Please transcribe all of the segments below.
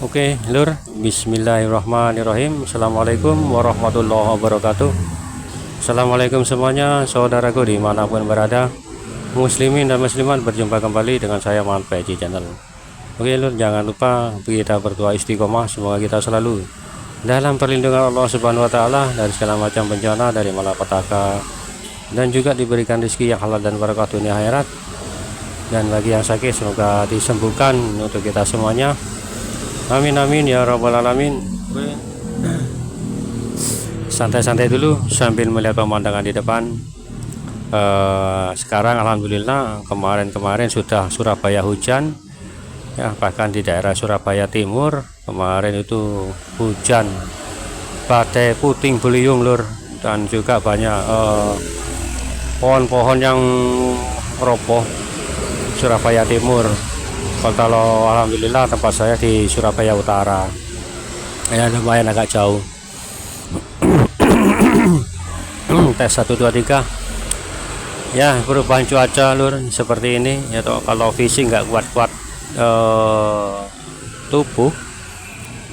Oke, Lur. Bismillahirrahmanirrahim. Assalamualaikum warahmatullahi wabarakatuh. Assalamualaikum semuanya, saudaraku dimanapun berada, muslimin dan muslimat, berjumpa kembali dengan saya Muhammad Peci Channel. Oke, Lur, jangan lupa kita berdoa istiqomah, semoga kita selalu dalam perlindungan Allah Subhanahu wa taala dari segala macam bencana, dari malapetaka, dan juga diberikan rezeki yang halal dan berkah dunia akhirat. Dan bagi yang sakit semoga disembuhkan untuk kita semuanya. Amin amin ya rabbal alamin. Santai-santai dulu sambil melihat pemandangan di depan. Sekarang alhamdulillah, kemarin sudah Surabaya hujan ya, bahkan di daerah Surabaya Timur kemarin itu hujan badai puting beliung, Lur, dan juga banyak pohon-pohon yang roboh Surabaya Timur. Kalau alhamdulillah tempat saya di Surabaya Utara ya, lumayan agak jauh. Tes 1 2 3 ya. Perubahan cuaca, Lur, seperti ini ya toh. Kalau fishing nggak kuat-kuat tubuh,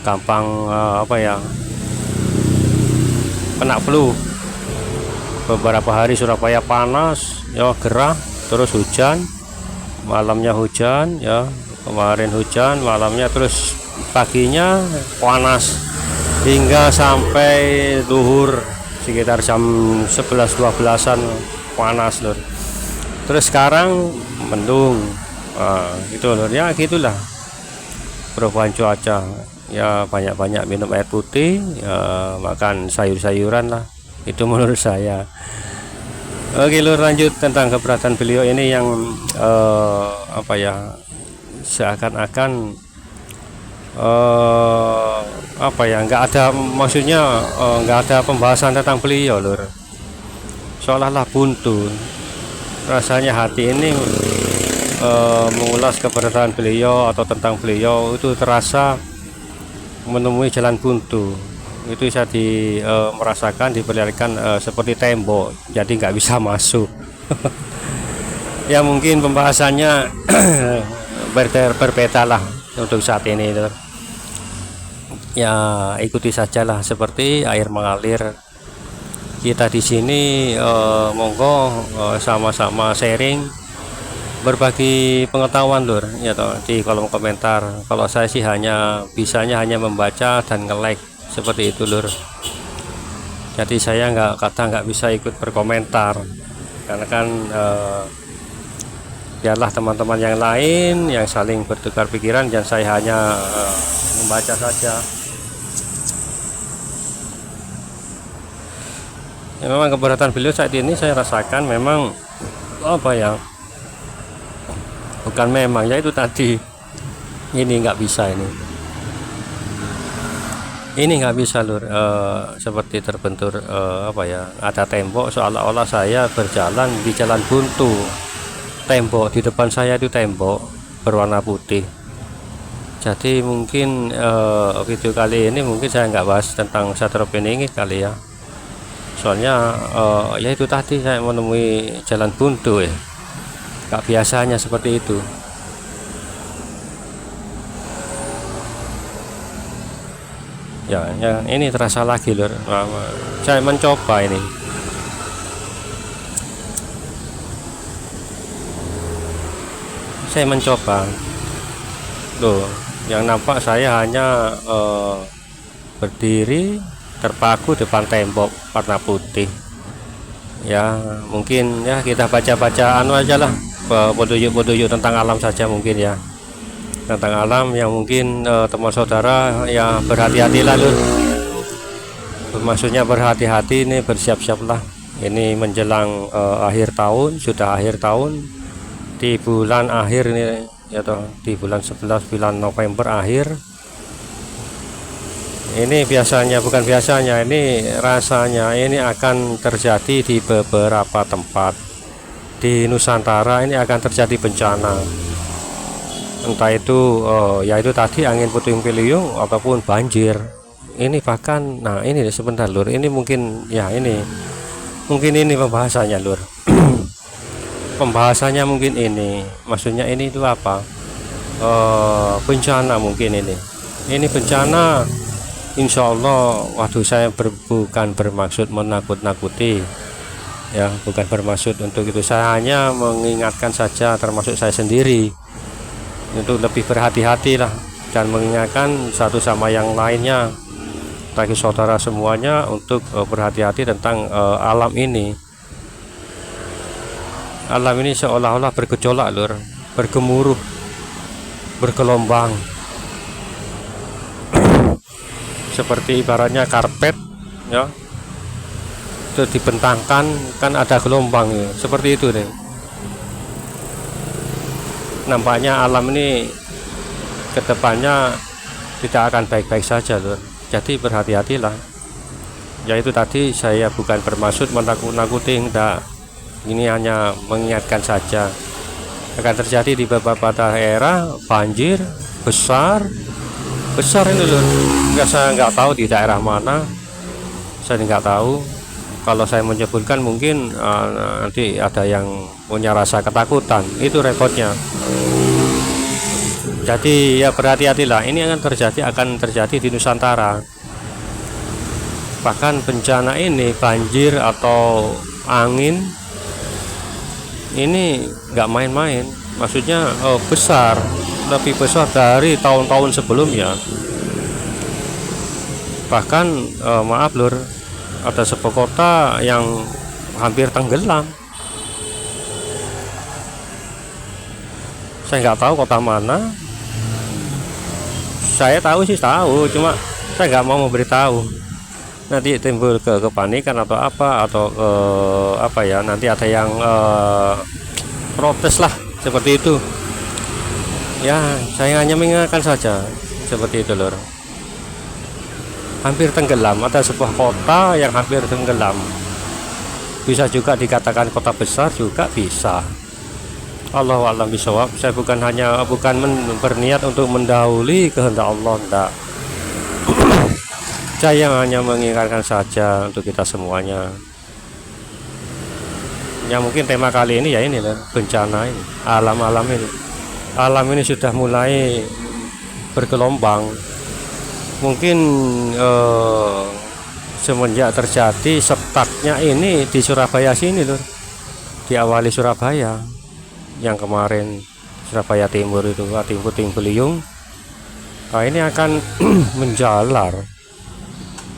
gampang kena flu. Beberapa hari Surabaya panas ya, gerah, terus hujan, malamnya hujan ya, kemarin hujan malamnya, terus paginya panas hingga sampai duhur sekitar jam 11-12an panas, Lur. Terus sekarang mendung. Gitu, Lur, ya gitulah perubahan cuaca ya. Banyak-banyak minum air putih ya, makan sayur-sayuran lah, itu menurut saya. Oke, Lur, lanjut tentang keberatan beliau ini yang seakan-akan nggak ada, maksudnya nggak ada pembahasan tentang beliau, Lur. Seolah-olah buntu rasanya hati ini mengulas keberadaan beliau atau tentang beliau itu terasa menemui jalan buntu. Itu bisa merasakan diperlihatkan seperti tembok, jadi nggak bisa masuk. Ya mungkin pembahasannya berbeda lah untuk saat ini, Lur. Ya ikuti sajalah, seperti air mengalir. Kita di sini monggo sama-sama sharing, berbagi pengetahuan, Lur, ya toh, di kolom komentar. Kalau saya sih bisanya hanya membaca dan nge-like seperti itu, Lur. Jadi saya nggak bisa ikut berkomentar karena kan biarlah teman-teman yang lain yang saling bertukar pikiran, dan saya hanya membaca saja. Ya, memang keberatan beliau saat ini saya rasakan memang bukan memang, ya itu tadi, ini nggak bisa, ini nggak bisa, Lur. Seperti terbentur ada tembok, seolah-olah saya berjalan di jalan buntu. Tembok di depan saya itu tembok berwarna putih. Jadi mungkin video kali ini mungkin saya nggak bahas tentang shutter opening kali ya, soalnya ya itu tadi, saya menemui jalan buntu ya, nggak biasanya seperti itu. Ya, yang ini terasa lagi, Lur. Saya mencoba ini. Saya mencoba. Loh, yang nampak saya hanya berdiri terpaku depan tembok warna putih. Ya, mungkin ya kita baca-baca aja lah, petunjuk-petunjuk tentang alam saja mungkin ya. Tentang alam yang mungkin teman saudara ya berhati-hatilah, Lur. Maksudnya berhati-hati, ini bersiap-siaplah. Ini menjelang akhir tahun, sudah akhir tahun, di bulan akhir ini ya toh, di bulan 11 bulan November akhir. Ini bukan biasanya, ini rasanya ini akan terjadi di beberapa tempat di Nusantara. Ini akan terjadi bencana, entah itu yaitu tadi angin puting beliung ataupun banjir. Ini bahkan, nah ini sebentar, Lur, ini mungkin ya, ini pembahasannya, Lur. Pembahasannya mungkin ini, maksudnya ini itu apa, bencana mungkin ini Ini bencana, insya Allah. Waduh, saya bukan bermaksud menakut-nakuti ya, bukan bermaksud untuk itu. Saya hanya mengingatkan saja, termasuk saya sendiri, untuk lebih berhati-hati lah, dan mengingatkan satu sama yang lainnya, bagi saudara semuanya, untuk berhati-hati tentang alam ini. Alam ini seolah-olah bergejolak lur, bergemuruh, bergelombang, seperti ibaratnya karpet ya, itu dibentangkan, kan ada gelombang ya. Seperti itu nih nampaknya alam ini kedepannya tidak akan baik-baik saja lur. Jadi berhati-hatilah. Yaitu tadi saya bukan bermaksud menakut-nakuti, enggak. Ini hanya mengingatkan saja. Akan terjadi di beberapa daerah banjir besar ini lur. Saya nggak tahu di daerah mana, saya nggak tahu. Kalau saya menyebutkan mungkin nanti ada yang punya rasa ketakutan, itu repotnya. Jadi ya berhati-hatilah, ini akan terjadi di Nusantara. Bahkan bencana ini, banjir atau angin ini nggak main-main, maksudnya besar, lebih besar dari tahun-tahun sebelumnya. Bahkan maaf lur, ada sebuah kota yang hampir tenggelam. Saya nggak tahu kota mana. Saya tahu sih tahu, cuma saya nggak mau memberitahu. Nanti timbul kepanikan atau apa ya, nanti ada yang protes lah, seperti itu. Ya, saya hanya mengingatkan saja, seperti itu lur. Hampir tenggelam, ada sebuah kota yang hampir tenggelam. Bisa juga dikatakan kota besar, juga bisa. Allahu a'lam bishawab. Saya bukan berniat untuk mendahului kehendak Allah, enggak. Saya hanya mengingatkan saja untuk kita semuanya. Ya mungkin tema kali ini ya ini lah, bencana ini, alam ini. Alam ini sudah mulai bergelombang. Mungkin semenjak terjadi startnya ini di Surabaya sini lur, diawali Surabaya yang kemarin, Surabaya Timur itu, Puting Beliung. Nah, ini akan menjalar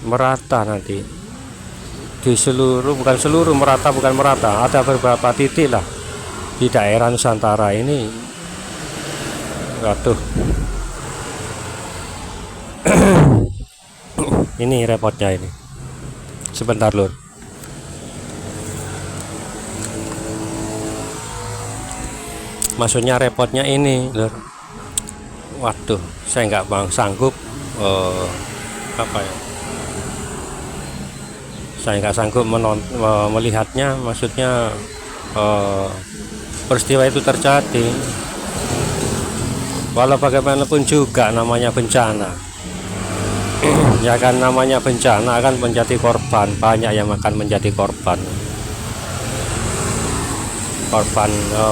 merata nanti di seluruh, bukan merata, ada beberapa titik lah di daerah Nusantara ini. Waduh. Ini repotnya ini. Sebentar lur. Maksudnya repotnya ini lur. Waduh, saya nggak sanggup apa ya? Saya nggak sanggup melihatnya. Maksudnya peristiwa itu terjadi. Walau bagaimanapun juga namanya bencana. Ya kan, namanya bencana akan menjadi korban, banyak yang akan menjadi korban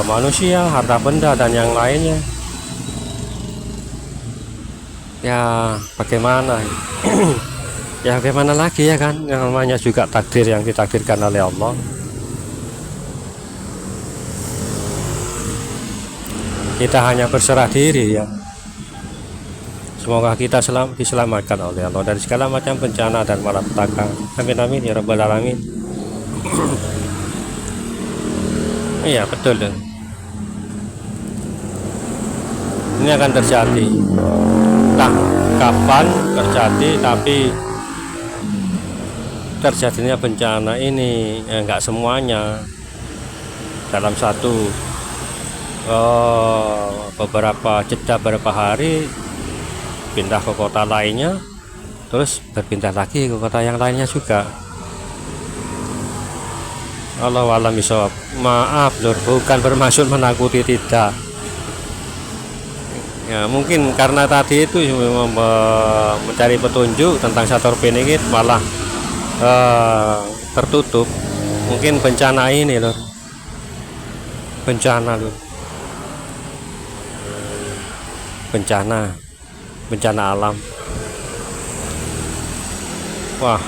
manusia, harta benda dan yang lainnya. Ya bagaimana ya bagaimana lagi ya kan, yang namanya juga takdir yang ditakdirkan oleh Allah. Kita hanya berserah diri ya. Semoga kita diselamatkan oleh Allah dari segala macam bencana dan malapetaka. Amin amin ya rabbal alamin. Iya betul deh. Ini akan terjadi. Nah, kapan terjadi, tapi terjadinya bencana ini enggak semuanya dalam satu beberapa hari pindah ke kota lainnya, terus berpindah lagi ke kota yang lainnya juga. Allahu a'lam bishawab. Maaf lur, bukan bermaksud menakuti, tidak. Ya mungkin karena tadi itu mencari petunjuk tentang Sator Beningit malah tertutup. Mungkin bencana ini lur, bencana. bencana alam. Wah,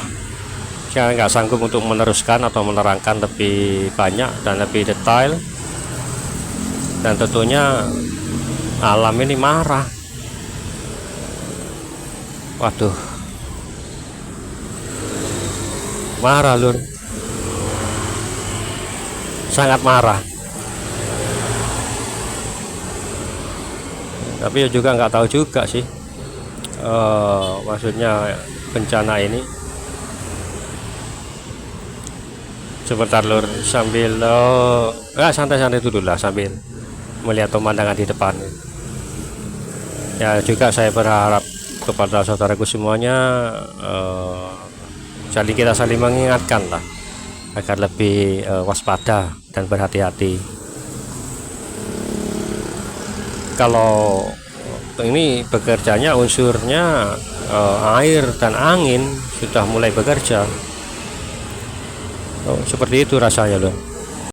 saya nggak sanggup untuk meneruskan atau menerangkan lebih banyak dan lebih detail, dan tentunya alam ini marah. Waduh, marah lur, sangat marah. Tapi ya juga nggak tahu juga sih, maksudnya bencana ini. Sebentar lur, sambil santai-santai dulu lah, sambil melihat pemandangan di depan. Ya juga saya berharap kepada saudaraku semuanya, kita saling mengingatkan lah, agar lebih waspada dan berhati-hati. Kalau ini bekerjanya unsurnya air dan angin sudah mulai bekerja. Seperti itu rasanya loh.